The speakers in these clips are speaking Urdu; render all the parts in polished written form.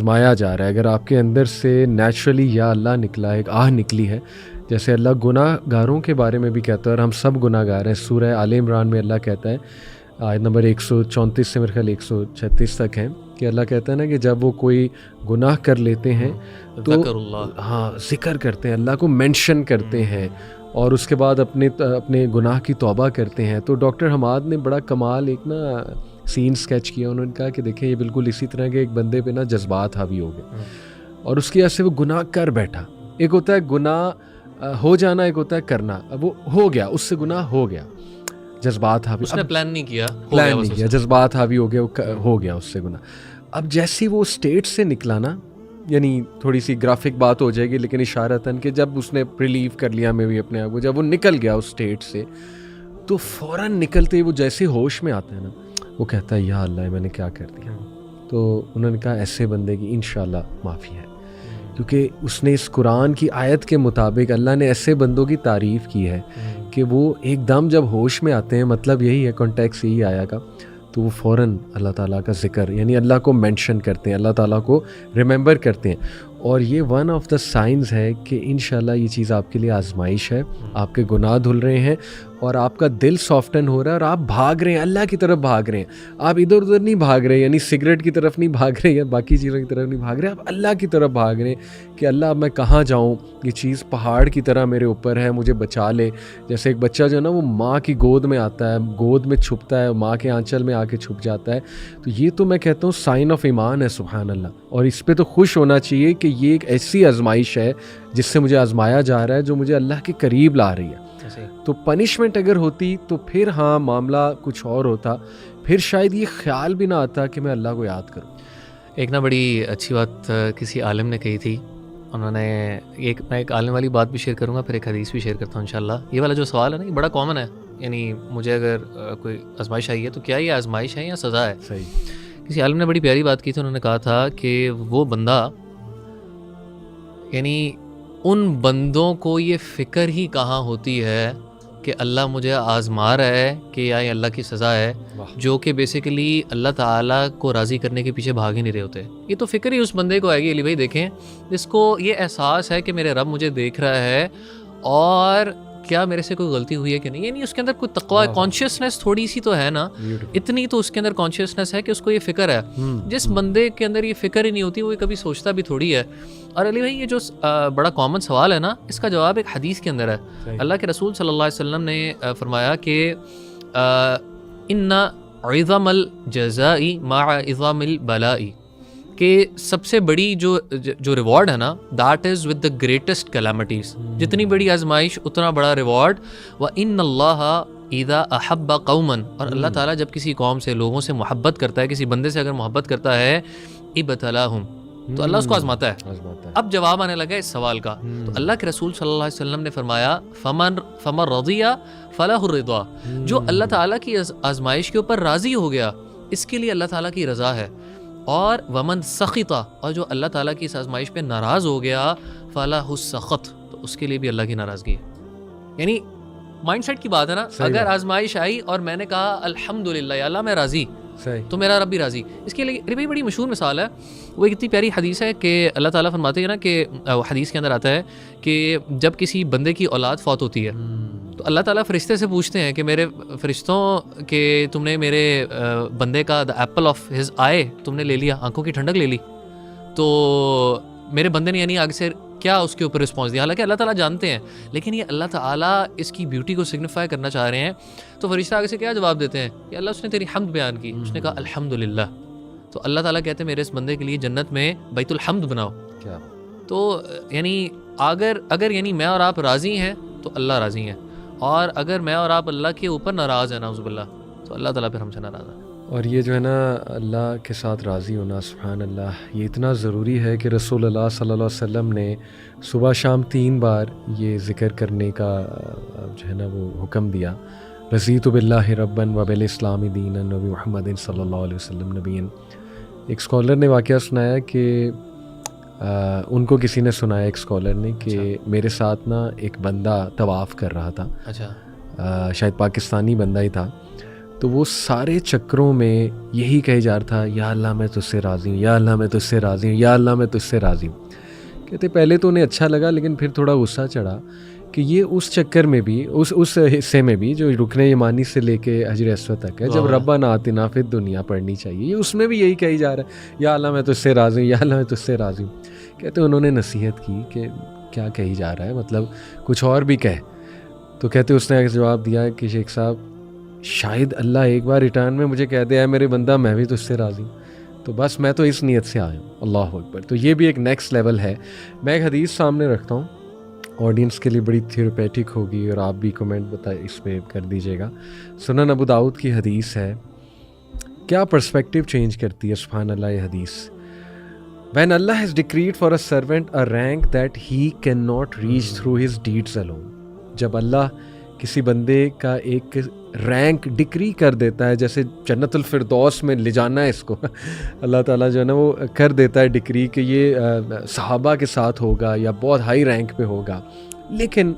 آزمایا جا رہا ہے. اگر آپ کے اندر سے نیچرلی یا اللہ نکلا, ایک آہ نکلی ہے, جیسے اللہ گناہ گاروں کے بارے میں بھی کہتا ہے, اور ہم سب گناہ گار ہیں. سورہ آل عمران میں اللہ کہتا ہے, آیت نمبر 134 سے میرے خیال 136 تک ہیں, کہ اللہ کہتا ہے نا کہ جب وہ کوئی گناہ کر لیتے ہیں تو ہاں ذکر کرتے ہیں, اللہ کو مینشن کرتے ہیں, اور اس کے بعد اپنے گناہ کی توبہ کرتے ہیں. تو ڈاکٹر حماد نے بڑا کمال ایک نا سین سکیچ کیا. انہوں نے کہا کہ دیکھیں یہ بالکل اسی طرح کے ایک بندے پہ نا جذبات حاوی ہو گئے, اور اس کی وجہ سے وہ گناہ کر بیٹھا. ایک ہوتا ہے گناہ ہو جانا, ایک ہوتا ہے کرنا. اب وہ ہو گیا, اس سے گناہ ہو گیا, جذبات حاوی, اس نے پلان نہیں کیا, جذبات حاوی ہو گیا, ہو گیا اس سے گناہ. اب جیسی وہ اسٹیٹ سے نکلا نا, یعنی تھوڑی سی گرافک بات ہو جائے گی لیکن اشارتاً کہ جب اس نے ریلیو کر لیا میں بھی اپنے آپ کو, جب وہ نکل گیا اس اسٹیٹ سے, تو فوراً نکلتے ہی وہ جیسے ہوش میں آتا ہے نا, وہ کہتا ہے یا اللہ میں نے کیا کر دیا. تو انہوں نے کہا ایسے بندے کی انشاءاللہ معافی ہے, کیونکہ اس نے اس قرآن کی آیت کے مطابق اللہ نے ایسے بندوں کی تعریف کی ہے کہ وہ ایک دم جب ہوش میں آتے ہیں, مطلب یہی ہے, کانٹیکس یہی آیا گا, تو وہ فوراً اللہ تعالیٰ کا ذکر, یعنی اللہ کو مینشن کرتے ہیں, اللہ تعالیٰ کو ریممبر کرتے ہیں. اور یہ ون آف دا سائنز ہے کہ انشاءاللہ یہ چیز آپ کے لیے آزمائش ہے, آپ کے گناہ دھل رہے ہیں, اور آپ کا دل سافٹن ہو رہا ہے, اور آپ بھاگ رہے ہیں, اللہ کی طرف بھاگ رہے ہیں. آپ ادھر ادھر نہیں بھاگ رہے, یعنی سگریٹ کی طرف نہیں بھاگ رہے یا باقی چیزوں کی طرف نہیں بھاگ رہے, آپ اللہ کی طرف بھاگ رہے ہیں کہ اللہ اب میں کہاں جاؤں, یہ چیز پہاڑ کی طرح میرے اوپر ہے, مجھے بچا لے. جیسے ایک بچہ جو ہے نا وہ ماں کی گود میں آتا ہے, گود میں چھپتا ہے, ماں کے آنچل میں آ کے چھپ جاتا ہے. تو یہ تو میں کہتا ہوں سائن آف ایمان ہے, سبحان اللہ. اور اس پہ تو خوش ہونا چاہیے کہ یہ ایک ایسی آزمائش ہے جس سے مجھے آزمایا جا رہا ہے, جو مجھے اللہ کے قریب لا رہی ہے. تو پنشمنٹ اگر ہوتی تو پھر ہاں معاملہ کچھ اور ہوتا, پھر شاید یہ خیال بھی نہ آتا کہ میں اللہ کو یاد کروں. ایک نا بڑی اچھی بات کسی عالم نے کہی تھی, انہوں نے میں ایک عالم والی بات بھی شیئر کروں گا, پھر ایک حدیث بھی شیئر کرتا ہوں انشاءاللہ. یہ والا جو سوال ہے نا یہ بڑا کامن ہے, یعنی مجھے اگر کوئی آزمائش آئی ہے تو کیا یہ آزمائش ہے یا سزا ہے. صحیح. کسی عالم نے بڑی پیاری بات کی تھی, انہوں نے کہا تھا کہ وہ بندہ, یعنی ان بندوں کو یہ فکر ہی کہاں ہوتی ہے کہ اللہ مجھے آزما رہا ہے کہ یا یہ اللہ کی سزا ہے, جو کہ بیسیکلی اللہ تعالیٰ کو راضی کرنے کے پیچھے بھاگ ہی نہیں رہے ہوتے. یہ تو فکر ہی اس بندے کو آئے گی, علی بھائی دیکھیں, جس کو یہ احساس ہے کہ میرے رب مجھے دیکھ رہا ہے اور کیا میرے سے کوئی غلطی ہوئی ہے کہ نہیں. یعنی اس کے اندر کوئی تقویٰ, کانشیسنیس تھوڑی سی تو ہے نا, اتنی تو اس کے اندر کانشیسنیس ہے کہ اس کو یہ فکر ہے. جس بندے کے اندر یہ فکر ہی نہیں ہوتی وہ کبھی سوچتا بھی تھوڑی ہے. اور علی بھائی یہ جو بڑا کامن سوال ہے نا, اس کا جواب ایک حدیث کے اندر ہے. اللہ کے رسول صلی اللہ علیہ وسلم نے فرمایا کہ ان عظم الجزاء مع عظم البلاء, کہ سب سے بڑی جو ریوارڈ ہے نا, that is with the greatest calamities. جتنی بڑی آزمائش اتنا بڑا ریوارڈ. وَإِنَّ اللَّهَ اِذَا أَحَبَّ قَوْمًا, اور اللہ تعالیٰ جب کسی قوم سے, لوگوں سے محبت کرتا ہے, کسی بندے سے اگر محبت کرتا ہے, ابتلاہم, تو اللہ اس کو آزماتا ہے. اب جواب آنے لگا اس سوال کا, تو اللہ کے رسول صلی اللہ علیہ وسلم نے فرمایا فمن رضی فلہ الرضا, جو اللہ تعالیٰ کی آزمائش کے اوپر راضی ہو گیا اس کے لیے اللہ تعالیٰ کی رضا ہے. اور ومن سخطا, اور جو اللہ تعالیٰ کی اس آزمائش پہ ناراض ہو گیا, فلہ السخط, تو اس کے لیے بھی اللہ کی ناراضگی ہے. یعنی مائنڈ سیٹ کی بات ہے نا, اگر آزمائش آئی اور میں نے کہا الحمدللہ یا اللہ میں راضی, تو میرا رب بھی راضی. اس کے لیے بھی بڑی مشہور مثال ہے, وہ ایک اتنی پیاری حدیث ہے کہ اللہ تعالیٰ فرماتے ہیں نا کہ حدیث کے اندر آتا ہے کہ جب کسی بندے کی اولاد فوت ہوتی ہے تو اللہ تعالیٰ فرشتے سے پوچھتے ہیں کہ میرے فرشتوں کہ تم نے میرے بندے کا دا ایپل آف ہز آئے تم نے لے لیا, آنکھوں کی ٹھنڈک لے لی, تو میرے بندے نے یعنی آگے سے کیا اس کے اوپر رسپانس دیا. حالانکہ اللہ تعالیٰ جانتے ہیں, لیکن یہ اللہ تعالیٰ اس کی بیوٹی کو سگنیفائی کرنا چاہ رہے ہیں. تو فرشتہ آگے سے کیا جواب دیتے ہیں کہ اللہ اس نے تیری حمد بیان کی, اس نے کہا الحمدللہ. تو اللہ تعالیٰ کہتے ہیں میرے اس بندے کے لیے جنت میں بیت الحمد بناؤ. کیا تو یعنی اگر یعنی میں اور آپ راضی ہیں تو اللہ راضی ہیں, اور اگر میں اور آپ اللہ کے اوپر ناراض ہیں نعوذ باللہ, تو اللہ تعالیٰ پھر ہم سے ناراض ہے. اور یہ جو ہے نا اللہ کے ساتھ راضی ہونا, سبحان اللہ, یہ اتنا ضروری ہے کہ رسول اللہ صلی اللہ علیہ وسلم نے صبح شام 3 بار یہ ذکر کرنے کا جو ہے نا وہ حکم دیا. رضیت باللہ ربا وبالاسلام دینا نبی محمد صلی اللہ علیہ وسلم نبی. ایک اسکالر نے واقعہ سنایا کہ ان کو کسی نے سنایا, ایک اسکالر نے, کہ میرے ساتھ نا ایک بندہ طواف کر رہا تھا, شاید پاکستانی بندہ ہی تھا. تو وہ سارے چکروں میں یہی کہے جا رہا تھا یا اللہ میں تجھ سے راضی ہوں، یا اللہ میں تجھ سے راضی ہوں، یا اللہ میں تجھ سے راضی ہوں. کہتے پہلے تو انہیں اچھا لگا لیکن پھر تھوڑا غصہ چڑھا کہ یہ اس چکر میں بھی اس حصے میں بھی جو رکن یمانی سے لے کے حجر اسود تک ہے، جب ربنا آتنا فی الدنیا پڑھنی چاہیے، یہ اس میں بھی یہی کہی جا رہا ہے یا اللہ میں تجھ سے راضی ہوں، یا اللہ میں تجھ سے راضی ہوں. کہتے انہوں نے نصیحت کی کہ کیا کہی جا رہا ہے، مطلب کچھ اور بھی کہے. تو کہتے اس نے جواب دیا کہ شیخ صاحب شاید اللہ ایک بار ریٹرن میں مجھے کہہ دیا ہے میرے بندہ میں بھی تجھ سے راضی ہوں، تو بس میں تو اس نیت سے آیا ہوں. اللہ اکبر. تو یہ بھی ایک نیکسٹ لیول ہے. میں ایک حدیث سامنے رکھتا ہوں، آڈینس کے لیے بڑی تھیوریپیٹک ہوگی اور آپ بھی کمنٹ اس پہ کر دیجیے گا. سنن ابو داؤد کی حدیث ہے. کیا پرسپیکٹیو چینج کرتی ہے سبحان اللہ یہ حدیث. When Allah has decreed for a servant a rank that he cannot reach through his deeds alone. جب اللہ کسی بندے کا ایک رینک ڈکری کر دیتا ہے، جیسے جنت الفردوس میں لے جانا ہے اس کو، اللہ تعالیٰ جو ہے نا وہ کر دیتا ہے ڈکری کہ یہ صحابہ کے ساتھ ہوگا یا بہت ہائی رینک پہ ہوگا، لیکن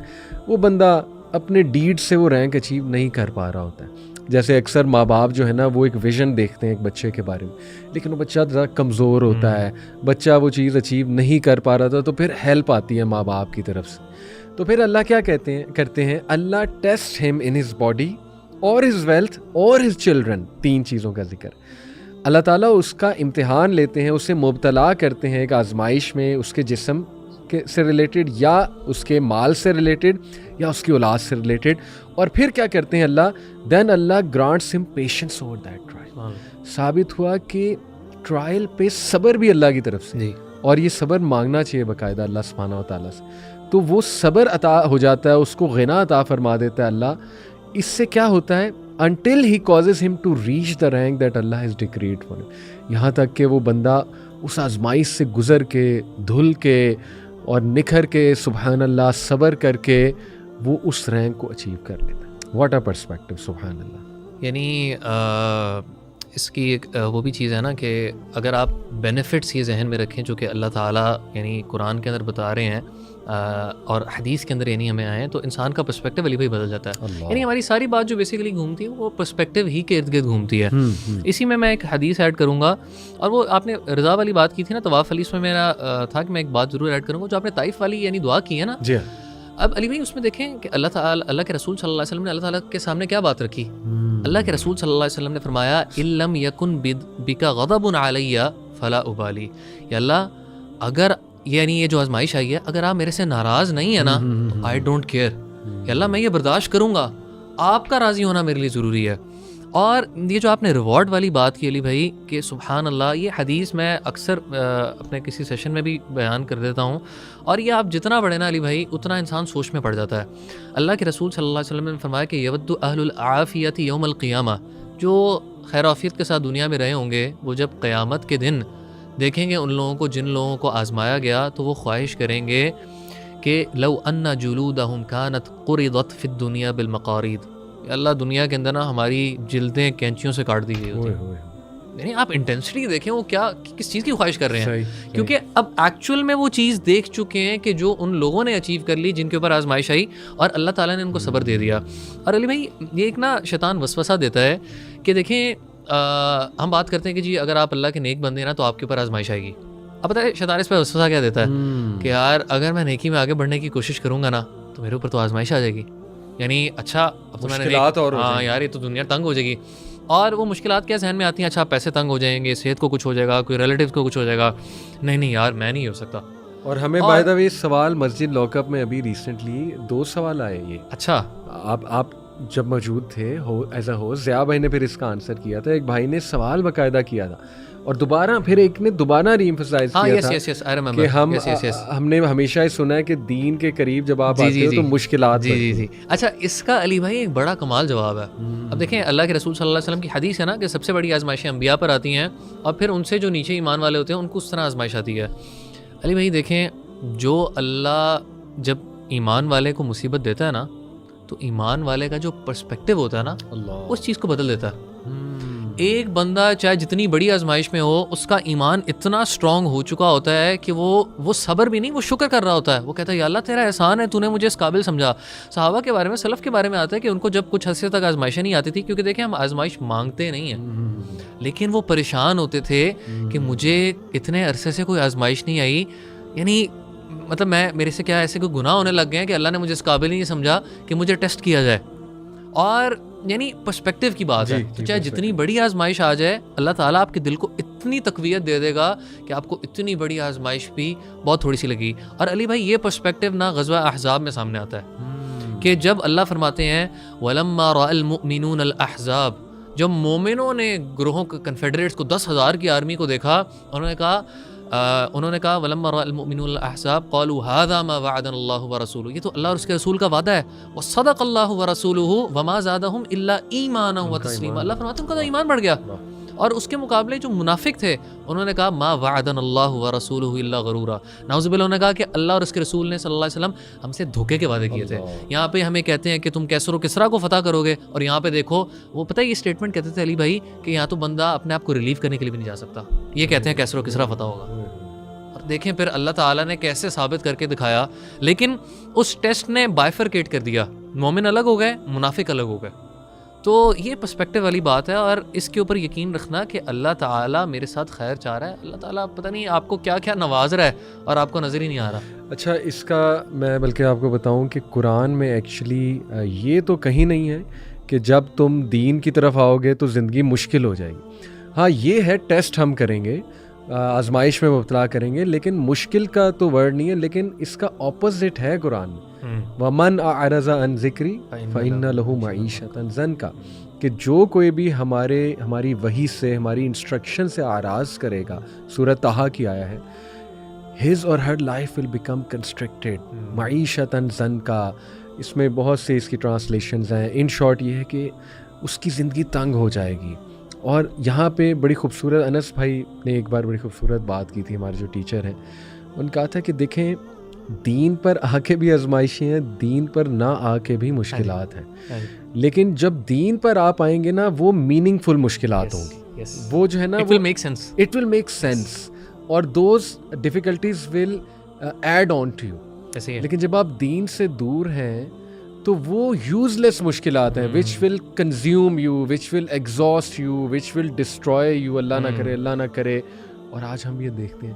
وہ بندہ اپنے ڈیڈ سے وہ رینک اچیو نہیں کر پا رہا ہوتا ہے. جیسے اکثر ماں باپ جو ہے نا وہ ایک ویژن دیکھتے ہیں ایک بچے کے بارے میں، لیکن وہ بچہ ذرا کمزور ہوتا ہے، بچہ وہ چیز اچیو نہیں کر پا رہا تھا، تو پھر ہیلپ آتی ہے ماں باپ کی طرف سے. تو پھر اللہ کیا کرتے ہیں اللہ ٹیسٹ ہم ان ہز باڈی اور ہز ویلتھ اور ہز چلڈرن. 3 چیزوں کا ذکر. اللہ تعالیٰ اس کا امتحان لیتے ہیں، اسے مبتلا کرتے ہیں ایک آزمائش میں، اس کے جسم سے ریلیٹڈ یا اس کے مال سے ریلیٹڈ یا اس کی اولاد سے ریلیٹڈ. اور پھر کیا کرتے ہیں اللہ، دین اللہ گرانٹس ہم پیشنس اوور دیٹ ٹرائل. ثابت ہوا کہ ٹرائل پہ صبر بھی اللہ کی طرف سے، اور یہ صبر مانگنا چاہیے باقاعدہ اللہ سبحانہ و تعالیٰ سے. تو وہ صبر عطا ہو جاتا ہے، اس کو غنا عطا فرما دیتا ہے اللہ. اس سے کیا ہوتا ہے until he causes him to reach the rank that Allah has decreed for him. یہاں تک کہ وہ بندہ اس آزمائش سے گزر کے دھل کے اور نکھر کے سبحان اللہ صبر کر کے وہ اس رینک کو اچیو کر لیتا ہے. واٹ اے پرسپیکٹو سبحان اللہ. یعنی اس کی ایک وہ بھی چیز ہے نا کہ اگر آپ بینیفٹس یہ ذہن میں رکھیں جو کہ اللہ تعالیٰ یعنی قرآن کے اندر بتا رہے ہیں اور حدیث کے اندر یعنی ہمیں آئے ہیں، تو انسان کا پرسپیکٹیو علی بھائی بدل جاتا ہے. یعنی ہماری ساری بات جو بیسیکلی گھومتی ہے وہ پرسپیکٹیو ہی کے ارد گرد گھومتی ہے. اسی میں ایک حدیث ایڈ کروں گا، اور وہ آپ نے رضا والی بات کی تھی نا طواف علی، اس میں میرا تھا کہ میں ایک بات ضرور ایڈ کروں گا جو آپ نے طائف والی یعنی دعا کی ہے نا. جی اب علی بھائی اس میں دیکھیں کہ اللہ کے رسول صلی اللہ علیہ وسلم نے اللہ تعالیٰ کے سامنے کیا بات رکھی. اللہ کے رسول صلی اللہ علیہ وسلم نے فرمایا اِلَّمْ يَكُنْ بِكَ غَضَبٌ عَلَيَّ فَلَا أُبَالِي. یا اللہ اگر یعنی یہ جو آزمائش آئی ہے اگر آپ میرے سے ناراض نہیں ہے نا تو آئی ڈونٹ کیئر. یا اللہ میں یہ برداشت کروں گا، آپ کا راضی ہونا میرے لیے ضروری ہے. اور یہ جو آپ نے ریوارڈ والی بات کی علی بھائی کہ سبحان اللہ، یہ حدیث میں اکثر اپنے کسی سیشن میں بھی بیان کر دیتا ہوں، اور یہ آپ جتنا بڑھے نا علی بھائی اتنا انسان سوچ میں پڑ جاتا ہے. اللہ کے رسول صلی اللہ علیہ وسلم نے فرمایا کہ یود اہل العافیت یوم القیامہ، جو خیر عافیت کے ساتھ دنیا میں رہے ہوں گے وہ جب قیامت کے دن دیکھیں گے ان لوگوں کو جن لوگوں کو آزمایا گیا، تو وہ خواہش کریں گے کہ لو ان جلودہم کانت قرضت فی الدنیا بالمقارید. اللہ دنیا کے اندر نا ہماری جلدیں کینچیوں سے کاٹ دی گئی ہوتی ہیں. یعنی آپ انٹینسٹی دیکھیں وہ کیا کس چیز کی خواہش کر رہے ہیں، کیونکہ اب ایکچوئل میں وہ چیز دیکھ چکے ہیں کہ جو ان لوگوں نے اچیو کر لی جن کے اوپر آزمائش آئی، اور اللہ تعالیٰ نے ان کو صبر دے دیا. اور علی بھائی یہ ایک نا شیطان وسوسہ دیتا ہے کہ دیکھیں ہم بات کرتے ہیں کہ جی اگر آپ اللہ کے نیک بندے ہیں نا تو آپ کے اوپر آزمائش آئے گی. اب پتہ ہے شیطان اس پہ وسوسہ کیا دیتا ہے کہ یار اگر میں نیکی میں آگے بڑھنے کی کوشش کروں گا نا تو میرے اوپر تو آزمائش آ جائے گی. یعنی اچھا اب تو میں نے ہاں یار یہ تو دنیا تنگ ہو جائے گی. اور وہ مشکلات کیا ذہن میں آتی ہیں، اچھا پیسے تنگ ہو جائیں گے، صحت کو کچھ ہو جائے گا، کوئی ریلیٹیوز کو کچھ ہو جائے گا، نہیں یار میں نہیں ہو سکتا. اور ہمیں بائی دا وے سوال مسجد لاک اپ میں ابھی ریسنٹلی 2 سوال آئے. یہ اچھا آپ جب موجود تھے ایز اے ہوسٹ، ضیاء بھائی نے پھر اس کا آنسر کیا تھا. ایک بھائی نے سوال باقاعدہ کیا تھا اور دوبارہ پھر ایک نے دوبارہ ری ایمفسائز کیا تھا کہ ہم نے ہمیشہ ہی سنا ہے کہ دین کے قریب جب آپ آتے ہو تو مشکلات. جی اچھا اس کا علی بھائی ایک بڑا کمال جواب ہے. اب دیکھیں اللہ کے رسول صلی اللہ علیہ وسلم کی حدیث ہے نا کہ سب سے بڑی آزمائشیں انبیاء پر آتی ہیں اور پھر ان سے جو نیچے ایمان والے ہوتے ہیں ان کو اس طرح آزمائش آتی ہے. علی بھائی دیکھیں جو اللہ جب ایمان والے کو مصیبت دیتا ہے نا تو ایمان والے کا جو پرسپیکٹیو ہوتا ہے نا اس چیز کو بدل دیتا ہے. ایک بندہ چاہے جتنی بڑی آزمائش میں ہو اس کا ایمان اتنا اسٹرانگ ہو چکا ہوتا ہے کہ وہ صبر بھی نہیں، وہ شکر کر رہا ہوتا ہے. وہ کہتا ہے یا اللہ تیرا احسان ہے، تو نے مجھے اس قابل سمجھا. صحابہ کے بارے میں، سلف کے بارے میں آتا ہے کہ ان کو جب کچھ عرصے تک آزمائشیں نہیں آتی تھی، کیونکہ دیکھیں ہم آزمائش مانگتے نہیں ہیں، لیکن وہ پریشان ہوتے تھے کہ مجھے اتنے عرصے سے کوئی آزمائش نہیں آئی، یعنی مطلب میرے سے کیا ایسے کوئی گناہ ہونے لگ گئے ہیں کہ اللہ نے مجھے اس قابل نہیں سمجھا کہ مجھے ٹیسٹ کیا جائے. اور یعنی پرسپیکٹو کی بات ہے، تو چاہے جتنی بڑی آزمائش آ جائے اللہ تعالیٰ آپ کے دل کو اتنی تقویت دے دے گا کہ آپ کو اتنی بڑی آزمائش بھی بہت تھوڑی سی لگی. اور علی بھائی یہ پرسپیکٹو نا غزوہ احزاب میں سامنے آتا ہے کہ جب اللہ فرماتے ہیں وَلَمَّا رَأَى الْمُؤْمِنُونَ الْأَحْزَابَ، جب مومنوں نے گروہوں کنفیڈریٹس کو 10,000 کی آرمی کو دیکھا، انہوں نے کہا وَلَمَّا رَأَى الْمُؤْمِنُونَ الْأَحْزَابَ قَالُوا هَذَا مَا وَعَدَنَا اللَّهُ وَرَسُولُهُ، یہ تو اللہ اور اس کے رسول کا وعدہ ہے. وَصَدَقَ اللَّهُ وَرَسُولُهُ وَمَا زَادَهُمْ إِلَّا إِيمَانًا وَتَسْلِيمًا. اللہ فرماتے ہیں ان کا تو ایمان بڑھ گیا. اور اس کے مقابلے جو منافق تھے انہوں نے کہا ما وعدنا اللہ ورسولہ الا غرورا. نعوذ باللہ، انہوں نے کہا کہ اللہ اور اس کے رسول نے صلی اللہ علیہ وسلم ہم سے دھوکے کے وعدے کیے تھے. یہاں پہ ہمیں کہتے ہیں کہ تم کیسر و کسرا کو فتح کرو گے، اور یہاں پہ دیکھو وہ پتہ ہے یہ اسٹیٹمنٹ کہتے تھے علی بھائی کہ یہاں تو بندہ اپنے آپ کو ریلیو کرنے کے لیے بھی نہیں جا سکتا، یہ کہتے ہیں کیسر و کسرا فتح ہوگا. اور دیکھیں پھر اللہ تعالیٰ نے کیسے ثابت کر کے دکھایا. لیکن اس ٹیسٹ نے بائفرکیٹ کر دیا، مومن الگ ہو گئے، منافق الگ ہو گئے. تو یہ پرسپیکٹو والی بات ہے، اور اس کے اوپر یقین رکھنا کہ اللہ تعالیٰ میرے ساتھ خیر چاہ رہا ہے. اللہ تعالیٰ پتہ نہیں آپ کو کیا کیا نواز رہا ہے اور آپ کو نظر ہی نہیں آ رہا. اچھا، اس کا میں بلکہ آپ کو بتاؤں کہ قرآن میں ایکچولی یہ تو کہیں نہیں ہے کہ جب تم دین کی طرف آؤ گے تو زندگی مشکل ہو جائے گی. ہاں یہ ہے ٹیسٹ ہم کریں گے، آزمائش میں مبتلا کریں گے، لیکن مشکل کا تو ورڈ نہیں ہے. لیکن اس کا اپوزٹ ہے قرآن میں، وَمَنْ أَعْرَضَ عَنْ ذِكْرِي فَإِنَّ لَهُ مَعِيشَةً ضَنْكَ، کہ جو کوئی بھی ہماری وحی سے، ہماری انسٹرکشن سے آراز کرے گا، سورۃ طٰہٰ کی آیا ہے his or her life will become constricted معیشتاً ضنکا. اس میں بہت سے اس کی ٹرانسلیشنز ہیں. ان شارٹ یہ ہے کہ اس کی زندگی تنگ ہو جائے گی. اور یہاں پہ بڑی خوبصورت انس بھائی نے ایک بار بڑی خوبصورت بات کی تھی، ہمارے جو ٹیچر ہیں، ان کہا تھا کہ دیکھیں دین پر آ کے بھی آزمائشیں ہیں، دین پر نہ آ کے بھی مشکلات ہیں، لیکن جب دین پر آپ آئیں گے نا وہ میننگ فل مشکلات ہوں گی. وہ جو ہے نا اٹ ول میک سینس اور those difficulties will add on to you. لیکن جب آپ دین سے دور ہیں تو وہ یوز لیس مشکلات ہیں which will consume you, which will exhaust you, which will destroy you. اللہ نہ کرے، اللہ نہ کرے. اور آج ہم یہ دیکھتے ہیں